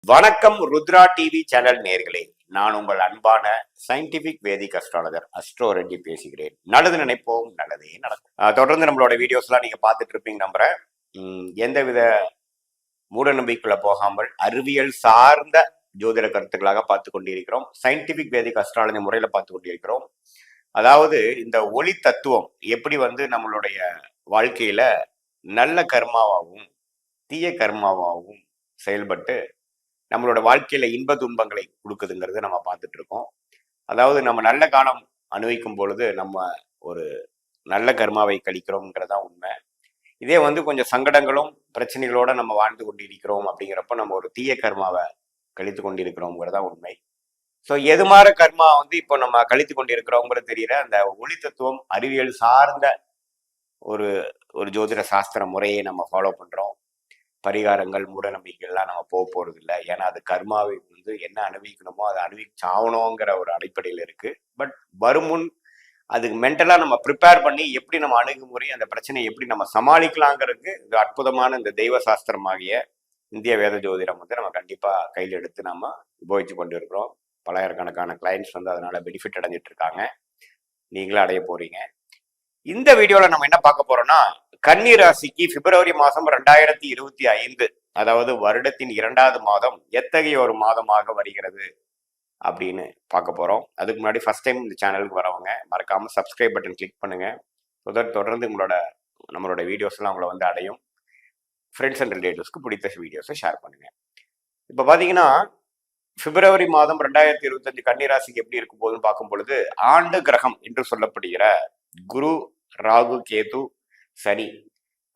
வணக்கம் Rudra TV channel நேர்களே, நான் உங்கள் அன்பான சயின்டிபிக் வேதிக் அஸ்ட்ராலஜர் அஸ்ட்ரோ ரெட்டி பேசுகிறேன். நல்லது நினைப்போம், நல்லதே நடக்கும். தொடர்ந்து நம்மளோட வீடியோஸ்லாம் நீங்க பார்த்துட்டு இருப்பீங்க நம்புறேன். எந்தவித மூட நம்பிக்கைக்குள்ள போகாமல் அறிவியல் சார்ந்த ஜோதிட கருத்துக்களாக பார்த்து கொண்டிருக்கிறோம். சயின்டிபிக் வேதிக் அஸ்ட்ராலஜி முறையில பார்த்து கொண்டிருக்கிறோம். அதாவது இந்த ஒளி தத்துவம் எப்படி நம்மளுடைய வாழ்க்கையில நல்ல கர்மாவாகவும் தீய கர்மாவாகவும் செயல்பட்டு நம்மளோட வாழ்க்கையில இன்ப துன்பங்களை கொடுக்குதுங்கிறத நம்ம பார்த்துட்டு இருக்கோம். அதாவது நம்ம நல்ல காலம் அனுபவிக்கும் பொழுது நம்ம ஒரு நல்ல கர்மாவை கழிக்கிறோம்ங்கிறதா உண்மை. இதே கொஞ்சம் சங்கடங்களும் பிரச்சனைகளோட நம்ம வாழ்ந்து கொண்டிருக்கிறோம் அப்படிங்கிறப்ப நம்ம ஒரு தீய கர்மாவை கழித்து கொண்டிருக்கிறோங்கிறதா உண்மை. ஸோ எது மாதிரி கர்மா இப்போ நம்ம கழித்து கொண்டிருக்கிறோங்கிறது தெரியற அந்த ஒளி தத்துவம் அறிவியல் சார்ந்த ஒரு ஒரு ஜோதிட சாஸ்திர முறையை நம்ம ஃபாலோ பண்றோம். பரிகாரங்கள் மூட நம்பிக்கைகள்லாம் நம்ம போறது இல்லை. ஏன்னா அது கர்மாவை என்ன அனுபவிக்கணுமோ அதை அனுபவிச்சாகணுங்கிற ஒரு அடிப்படையில் இருக்கு. பட் வருமுன் அதுக்கு மென்டலா நம்ம ப்ரிப்பேர் பண்ணி எப்படி நம்ம அணுகுமுறை அந்த பிரச்சனையை எப்படி நம்ம சமாளிக்கலாங்கிறதுக்கு இது அற்புதமான இந்த தெய்வ சாஸ்திரமாகிய இந்திய வேத ஜோதிடம் நம்ம கண்டிப்பா கையில் எடுத்து நம்ம உபயோகிச்சு கொண்டு இருக்கிறோம். பலாயிரக்கணக்கான கிளைண்ட்ஸ் அதனால பெனிஃபிட் அடைஞ்சிட்டு இருக்காங்க. நீங்களும் அடைய போறீங்க. இந்த வீடியோல நம்ம என்ன பார்க்க போறோம்னா, கன்னி ராசிக்கு பிப்ரவரி மாதம் 2025, அதாவது வருடத்தின் 2வது மாதம் எத்தகைய ஒரு மாதமாக வருகிறது அப்படின்னு பார்க்க போறோம். அதுக்கு முன்னாடி ஃபர்ஸ்ட் டைம் இந்த சேனலுக்கு வரவங்க மறக்காம சப்ஸ்கிரைப் பட்டன் கிளிக் பண்ணுங்க. தொடர்ந்து நம்மளோட வீடியோஸ் எல்லாம் உங்களை அடையும். ஃப்ரெண்ட்ஸ் அண்ட் ரிலேட்டிவ்ஸ்க்கு பிடித்த வீடியோஸை ஷேர் பண்ணுங்க. இப்போ பாத்தீங்கன்னா பிப்ரவரி மாதம் 2025 கன்னி ராசிக்கு எப்படி இருக்கும் போதுன்னு பார்க்கும் பொழுது, ஆண்டு கிரகம் என்று சொல்லப்படுகிற குரு, ராகு, கேது, சனி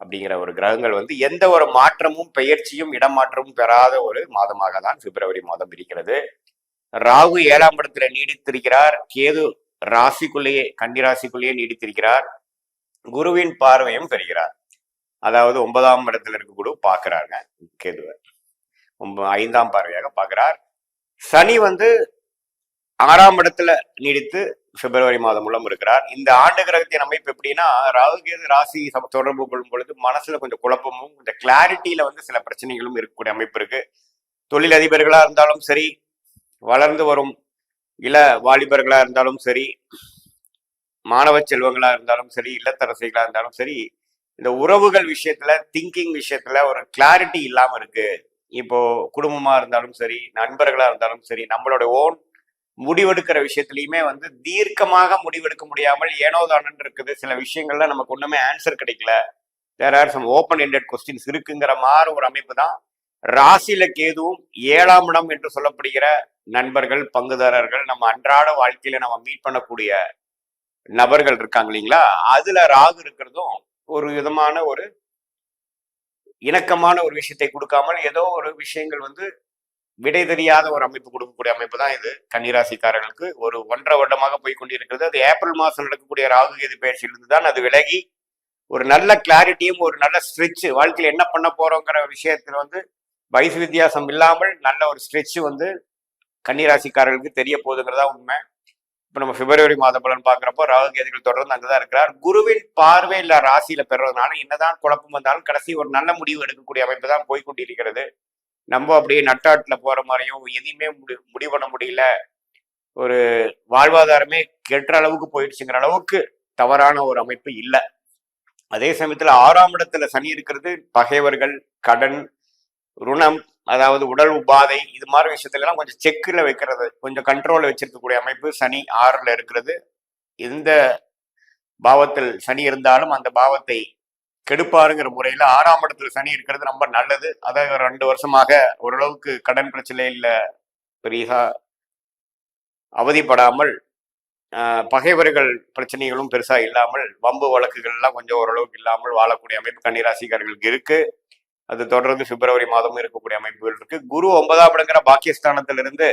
அப்படிங்கிற ஒரு கிரகங்கள் எந்த ஒரு மாற்றமும் பெயர்ச்சியும் இடமாற்றமும் பெறாத ஒரு மாதமாக தான் பிப்ரவரி மாதம் இருக்கிறது. ராகு 7ஆம் இடத்துல நீடித்திருக்கிறார். கேது ராசிக்குள்ளேயே கன்னி ராசிக்குள்ளேயே நீடித்திருக்கிறார். குருவின் பார்வையும் பெறுகிறார். அதாவது 9ஆம் இடத்துல இருக்க குரு பார்க்கிறாங்க கேதுவை 5ஆம் பார்வையாக பார்க்கிறார். சனி 6ஆம் இடத்துல நீடித்து பிப்ரவரி மாதம் மூலம் இருக்கிறார். இந்த ஆண்டு கிரகத்தின் அமைப்பு எப்படின்னா, ராகு கேது ராசி தொடர்பு கொள்ளும் பொழுது மனசுல கொஞ்சம் குழப்பமும் இந்த கிளாரிட்டியில சில பிரச்சனைகளும் இருக்கக்கூடிய அமைப்பு இருக்கு. தொழில் அதிபர்களா இருந்தாலும் சரி, வளர்ந்து வரும் இள வாலிபர்களா இருந்தாலும் சரி, மாணவ செல்வங்களா இருந்தாலும் சரி, இல்லத்தரசிகளா இருந்தாலும் சரி, இந்த உறவுகள் விஷயத்துல திங்கிங் விஷயத்துல ஒரு கிளாரிட்டி இல்லாம இருக்கு. இப்போ குடும்பமா இருந்தாலும் சரி, நண்பர்களா இருந்தாலும் சரி, நம்மளோட ஓன் முடிவெடுக்கிற விஷயத்துலயுமே தீர்க்கமாக முடிவெடுக்க முடியாமல் ஏனோதானன் இருக்குது. சில விஷயங்கள்ல நமக்கு ஒண்ணுமே ஆன்சர் கிடைக்கல. There are some open ended questions இருக்குங்கிற மாதிரி ஒரு அமைப்பு தான் ராசியில கேதுவும் 7ஆம் இடம் என்று சொல்லப்படுகிற நண்பர்கள், பங்குதாரர்கள், நம்ம அன்றாட வாழ்க்கையில நம்ம மீட் பண்ணக்கூடிய நபர்கள் இருக்காங்க இல்லைங்களா, அதுல ராகு இருக்கிறதும் ஒரு விதமான ஒரு இணக்கமான ஒரு விஷயத்தை கொடுக்காமல் ஏதோ ஒரு விஷயங்கள் விடை தெரியாத ஒரு அமைப்பு கொடுக்கக்கூடிய அமைப்பு தான் இது கன்னிராசிக்காரர்களுக்கு ஒரு 1.5 வருடமாக போய் கொண்டிருக்கிறது. அது ஏப்ரல் மாதம் நடக்கக்கூடிய ராகு கேது பயிற்சியிலிருந்து தான் அது விலகி ஒரு நல்ல கிளாரிட்டியும் ஒரு நல்ல ஸ்ட்ரெச் வாழ்க்கையில் என்ன பண்ண போறோங்கிற விஷயத்துல வயசு வித்தியாசம் இல்லாமல் நல்ல ஒரு ஸ்ட்ரெச் கன்னிராசிக்காரர்களுக்கு தெரிய போகுதுங்கிறதா உண்மை. இப்ப நம்ம பிப்ரவரி மாத பலன் பாக்குறப்போ ராகு கேதுகள் தொடர்ந்து அங்கதான் இருக்கிறார். குருவின் பார்வை இல்ல ராசியில பெறதுனால என்னதான் குழப்பம் வந்தாலும் கடைசி ஒரு நல்ல முடிவு எடுக்கக்கூடிய அமைப்பு தான் போய்கொண்டிருக்கிறது. நம்ம அப்படியே நட்டாட்டுல போற மாதிரியும் எதையுமே முடிவு பண்ண முடியல, ஒரு வாழ்வாதாரமே கெட்டுற அளவுக்கு போயிடுச்சுங்கிற அளவுக்கு தவறான ஒரு அமைப்பு இல்லை. அதே சமயத்துல 6ஆம் இடத்துல சனி இருக்கிறது பகைவர்கள், கடன், ருணம், அதாவது உடல் உபாதை, இது மாதிரி விஷயத்துல எல்லாம் கொஞ்சம் செக்குல வைக்கிறது, கொஞ்சம் கண்ட்ரோல்ல வச்சிருக்கக்கூடிய அமைப்பு சனி 6ல இருக்கிறது. இந்த பாவத்தில் சனி இருந்தாலும் அந்த பாவத்தை கெடுப்பாருங்கிற முறையில 6ஆம் இடத்துல சனி இருக்கிறது ரொம்ப நல்லது. அதாவது 2 வருஷமாக ஓரளவுக்கு கடன் பிரச்சனையில பெரியா அவதிப்படாமல், பகைவர்கள் பிரச்சனைகளும் பெருசா இல்லாமல், வம்பு வழக்குகள் எல்லாம் கொஞ்சம் ஓரளவுக்கு இல்லாமல் வாழக்கூடிய அமைப்பு கன்னிராசிக்காரர்களுக்கு இருக்கு. அது தொடர்ந்து பிப்ரவரி மாதமும் இருக்கக்கூடிய அமைப்புகள் இருக்கு. குரு 9ஆம் இடங்கிற பாக்கியஸ்தானத்திலிருந்து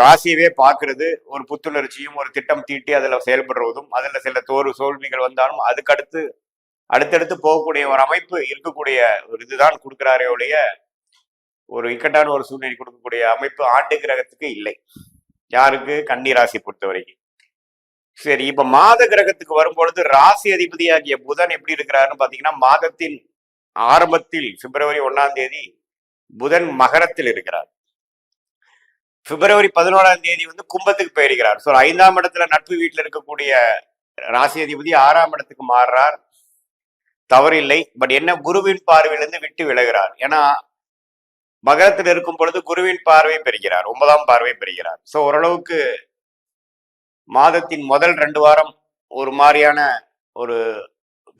ராசியவே பார்க்கறது ஒரு புத்துணர்ச்சியும் ஒரு திட்டம் தீட்டி அதுல செயல்படுறதும், அதுல சில தோல்விகள் வந்தாலும் அதுக்கு அடுத்தடுத்து போகக்கூடிய ஒரு அமைப்பு இருக்கக்கூடிய ஒரு இதுதான் கொடுக்கிறாரே ஒழிய ஒரு இக்கட்டான ஒரு சூழ்நிலை கொடுக்கக்கூடிய அமைப்பு ஆண்டு கிரகத்துக்கு இல்லை. யாருக்கு? கன்னி ராசி பொறுத்த வரைக்கும். சரி, இப்ப மாத கிரகத்துக்கு வரும்பொழுது ராசி அதிபதியாகிய புதன் எப்படி இருக்கிறாருன்னு பாத்தீங்கன்னா, மாதத்தின் ஆரம்பத்தில் பிப்ரவரி 1ஆம் தேதி புதன் மகரத்தில் இருக்கிறார். பிப்ரவரி 11ஆம் தேதி வந்து கும்பத்துக்கு போயிருக்கிறார். ஸோ 5ஆம் இடத்துல நட்பு வீட்டில் இருக்கக்கூடிய ராசி அதிபதி 6ஆம் இடத்துக்கு மாறுறார். தவறில்லை. பட் என்ன, குருவின் பார்வையிலிருந்து விட்டு விலகிறார். ஏன்னா மகரத்தில் இருக்கும் பொழுது குருவின் பார்வை பெறுகிறார், 9ஆம் பார்வை பெறுகிறார். ஸோ ஓரளவுக்கு மாதத்தின் முதல் 2 வாரம் ஒரு மாதிரியான ஒரு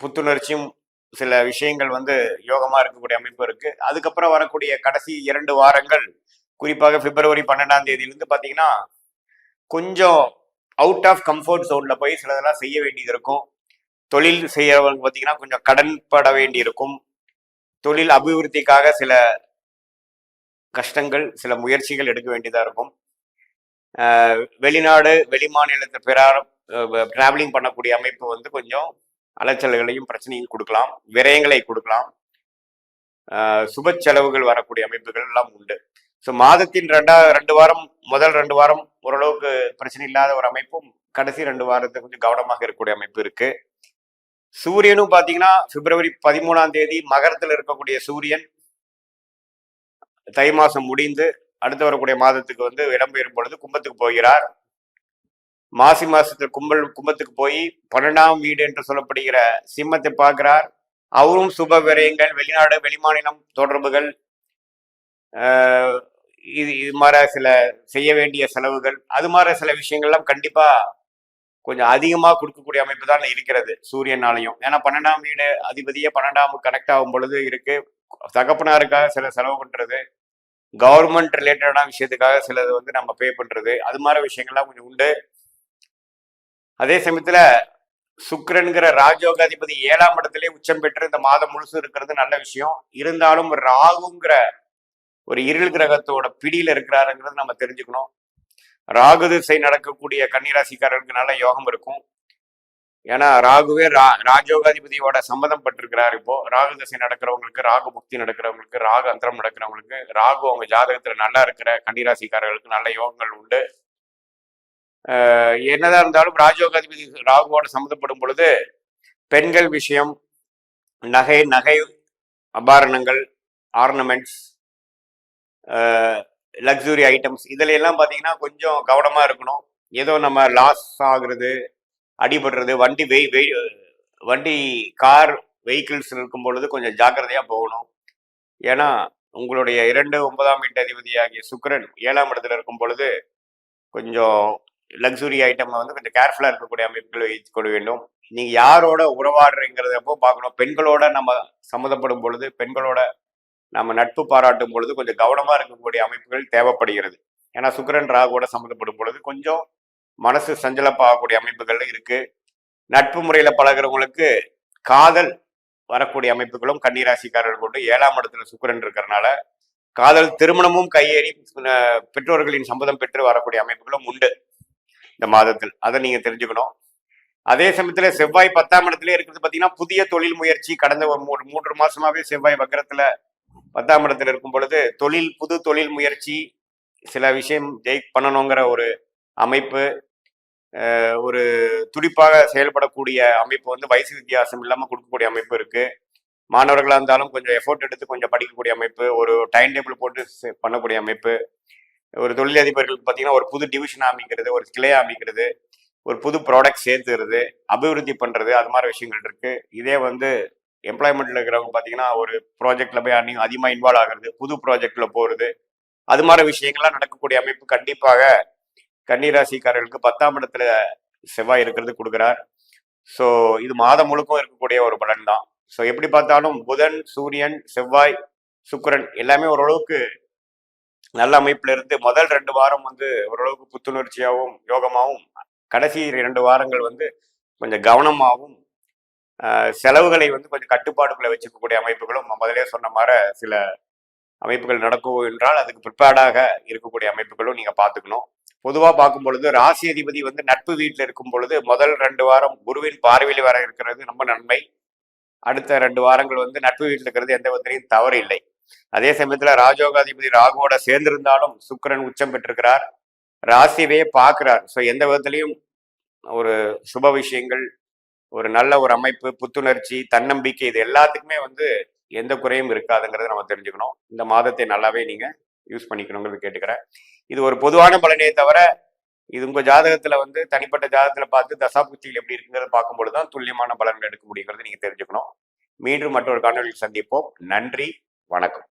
புத்துணர்ச்சியும் சில விஷயங்கள் வந்து யோகமா இருக்கக்கூடிய அமைப்பு இருக்கு. அதுக்கப்புறம் வரக்கூடிய கடைசி 2 வாரங்கள், குறிப்பாக பிப்ரவரி 12ஆம் தேதியிலிருந்து பாத்தீங்கன்னா கொஞ்சம் அவுட் ஆஃப் கம்ஃபர்ட் ஜோன்ல போய் சிலதெல்லாம் செய்ய வேண்டியது இருக்கும். தொழில் செய்யறவங்க பாத்தீங்கன்னா கொஞ்சம் கடன் பட வேண்டி இருக்கும். தொழில் அபிவிருத்திக்காக சில கஷ்டங்கள், சில முயற்சிகள் எடுக்க வேண்டியதா இருக்கும். வெளிநாடு வெளி மாநிலத்தை டிராவலிங் பண்ணக்கூடிய அமைப்பு வந்து கொஞ்சம் அலைச்சல்களையும் பிரச்சனையும் கொடுக்கலாம், விரயங்களை கொடுக்கலாம், சுப செலவுகள் வரக்கூடிய அமைப்புகள் எல்லாம் உண்டு. ஸோ மாதத்தின் 2 வாரம், முதல் 2 வாரம் ஓரளவுக்கு பிரச்சனை இல்லாத ஒரு அமைப்பும், கடைசி 2 வாரத்தை கொஞ்சம் கவனமாக இருக்கக்கூடிய அமைப்பு இருக்கு. சூரியனும் பாத்தீங்கன்னா பிப்ரவரி 13ஆம் தேதி மகரத்தில் இருக்கக்கூடிய சூரியன் தை மாசம் முடிந்து அடுத்து வரக்கூடிய மாதத்துக்கு வந்து இடம்பெயரும் பொழுது கும்பத்துக்கு போகிறார். மாசி மாசத்தில் கும்பத்துக்கு போய் 12ஆம் வீடு என்று சொல்லப்படுகிற சிம்மத்தை பார்க்கிறார். அவரும் சுப விரயங்கள், வெளிநாடு வெளிமாநிலம் தொடர்புகள், இது மாதிரி சில செய்ய வேண்டிய செலவுகள், அது மாதிரி சில விஷயங்கள்லாம் கண்டிப்பா கொஞ்சம் அதிகமா கொடுக்கக்கூடிய அமைப்பு தான் இருக்கிறது சூரியனாலையும். ஏன்னா 12ஆம் வீடு அதிபதியே 12ஆம் கனெக்ட் ஆகும் பொழுது இருக்கு. தகப்பனாருக்காக சில செலவு பண்றது, கவர்மெண்ட் ரிலேட்டடான விஷயத்துக்காக சிலது வந்து நம்ம பே பண்றது, அது மாதிரி விஷயங்கள்லாம் கொஞ்சம் உண்டு. அதே சமயத்துல சுக்கிரன்கிற ராஜயோகாதிபதி 7ஆம் இடத்திலே உச்சம் பெற்று இந்த மாதம் முழுசும் இருக்கிறது நல்ல விஷயம். இருந்தாலும் ராகுங்கிற ஒரு இருள் கிரகத்தோட பிடியில இருக்கிறாருங்கிறது நம்ம தெரிஞ்சுக்கணும். ராகு திசை நடக்கக்கூடிய கன்னிராசிக்காரர்களுக்கு நல்ல யோகம் இருக்கும். ஏன்னா ராகுவே ராஜயோகாதிபதியோட சம்மதம் பட்டிருக்கிறார். இப்போ ராகு திசை நடக்கிறவங்களுக்கு, ராகு புக்தி நடக்கிறவங்களுக்கு, ராகு அந்தரம் நடக்கிறவங்களுக்கு, ராகு அவங்க ஜாதகத்துல நல்லா இருக்கிற கன்னிராசிக்காரர்களுக்கு நல்ல யோகங்கள் உண்டு. என்னதான் இருந்தாலும் ராஜயோகாதிபதி ராகுவோட சம்மந்தப்படும் பொழுது பெண்கள் விஷயம், நகை ஆபரணங்கள், ஆர்னமெண்ட்ஸ், லக்ஸுரி ஐட்டம்ஸ், இதுல எல்லாம் பாத்தீங்கன்னா கொஞ்சம் கவனமா இருக்கணும். ஏதோ நம்ம லாஸ் ஆகுறது, அடிபடுறது, வண்டி கார் வெஹிக்கிள்ஸ் இருக்கும் பொழுது கொஞ்சம் ஜாக்கிரதையா போகணும். ஏன்னா உங்களுடைய 9ஆம் வீட்டு அதிபதியாகிய சுக்கிரன் 7ஆம் இடத்துல இருக்கும் பொழுது கொஞ்சம் லக்ஸுரி ஐட்டம் வந்து கொஞ்சம் கேர்ஃபுல்லா இருக்கக்கூடிய அமைப்புகள் வைத்துக்கொள்ள வேண்டும். நீங்க யாரோட உறவாடுறீங்கிறதப்போ பார்க்கணும். பெண்களோட நம்ம சம்மந்தப்படும் பொழுது, பெண்களோட நம்ம நட்பு பாராட்டும் பொழுது கொஞ்சம் கவனமா இருக்கக்கூடிய அமைப்புகள் தேவைப்படுகிறது. ஏன்னா சுக்கிரன் ராகுவோட சம்மந்தப்படும் பொழுது கொஞ்சம் மனசு சஞ்சலப்பாகக்கூடிய அமைப்புகள் இருக்கு. நட்பு முறையில பழகிறவங்களுக்கு காதல் வரக்கூடிய அமைப்புகளும் கன்னிராசிக்காரர்கள் கொண்டு 7ஆம் இடத்துல சுக்கிரன் இருக்கிறதுனால காதல் திருமணமும் கையேறி பெற்றோர்களின் சம்மதம் பெற்று வரக்கூடிய அமைப்புகளும் உண்டு இந்த மாதத்தில். அதை நீங்க தெரிஞ்சுக்கணும். அதே சமயத்துல செவ்வாய் 10ஆம் இடத்துல இருக்கிறது பாத்தீங்கன்னா புதிய தொழில் முயற்சி. கடந்த ஒரு 3 மாசமாவே செவ்வாய் வக்கரத்துல 10ஆம் இடத்துல இருக்கும் பொழுது புது தொழில் முயற்சி, சில விஷயம் பண்ணணுங்கிற ஒரு அமைப்பு, ஒரு துடிப்பாக செயல்படக்கூடிய அமைப்பு வந்து வயசு வித்தியாசம் இல்லாம கொடுக்கக்கூடிய அமைப்பு இருக்கு. மாணவர்களா இருந்தாலும் கொஞ்சம் எஃபோர்ட் எடுத்து கொஞ்சம் படிக்கக்கூடிய அமைப்பு, ஒரு டைம் டேபிள் போட்டு பண்ணக்கூடிய அமைப்பு. ஒரு தொழிலதிபர்களுக்கு பார்த்தீங்கன்னா ஒரு புது டிவிஷன் அமைக்கிறது, ஒரு கிளை அமைக்கிறது, ஒரு புது ப்ராடக்ட் சேர்த்துக்கிறது, அபிவிருத்தி பண்றது, அது மாதிரி விஷயங்கள் இருக்கு. இதே வந்து எம்ப்ளாய்மெண்ட்ல இருக்கிறவங்க பார்த்தீங்கன்னா ஒரு ப்ராஜெக்ட்ல போய் அதிகமாக இன்வால்வ் ஆகுறது, புது ப்ராஜெக்ட்ல போறது, அது மாதிரி விஷயங்கள்லாம் நடக்கக்கூடிய அமைப்பு கண்டிப்பாக கன்னிராசிக்காரர்களுக்கு 10ஆம் இடத்துல செவ்வாய் இருக்கிறது கொடுக்குறார். ஸோ இது மாதம் முழுக்கும் இருக்கக்கூடிய ஒரு பலன் தான். ஸோ எப்படி பார்த்தாலும் புதன், சூரியன், செவ்வாய், சுக்கிரன் எல்லாமே ஓரளவுக்கு நல்ல அமைப்புல இருந்து முதல் 2 வாரம் வந்து ஓரளவுக்கு புத்துணர்ச்சியாகவும் யோகமாகவும், கடைசி 2 வாரங்கள் வந்து கொஞ்சம் கவனமாகவும், செலவுகளை வந்து கொஞ்சம் கட்டுப்பாடுக்குள்ள வச்சுக்கக்கூடிய அமைப்புகளும் முதலே சொன்ன மாதிரி சில அமைப்புகள் நடக்கும் என்றால் அதுக்கு ப்ரிப்பேர்டாக இருக்கக்கூடிய அமைப்புகளும் நீங்க பார்த்துக்கணும். பொதுவாக பார்க்கும் பொழுது ராசி அதிபதி வந்து நட்பு வீட்டில் இருக்கும் பொழுது முதல் 2 வாரம் குருவின் பார்வையில் வர இருக்கிறது ரொம்ப நன்மை. அடுத்த 2 வாரங்கள் வந்து நட்பு வீட்டில் இருக்கிறது எந்த விதத்திலையும் தவறு இல்லை. அதே சமயத்துல ராஜயோகாதிபதி ராகுவோட சேர்ந்திருந்தாலும் சுக்கிரன் உச்சம் பெற்றிருக்கிறார், ராசியவே பார்க்கிறார். ஸோ எந்த விதத்திலையும் ஒரு சுப விஷயங்கள், ஒரு நல்ல ஒரு அமைப்பு, புத்துணர்ச்சி, தன்னம்பிக்கை, இது எல்லாத்துக்குமே வந்து எந்த குறையும் இருக்காதுங்கிறத நம்ம தெரிஞ்சுக்கணும். இந்த மாதத்தை நல்லாவே நீங்க யூஸ் பண்ணிக்கணுங்கிறது கேட்டுக்கிறேன். இது ஒரு பொதுவான பலனே தவிர இது உங்க ஜாதகத்துல வந்து தனிப்பட்ட ஜாதகத்துல பார்த்து தசாபுக்திகள் எப்படி இருக்குங்கிறத பார்க்கும்பொழுது தான் துல்லியமான பலன்கள் எடுக்க முடியுங்கிறது நீங்க தெரிஞ்சுக்கணும். மீண்டும் மற்றொரு காணொலியில் சந்திப்போம். நன்றி, வணக்கம்.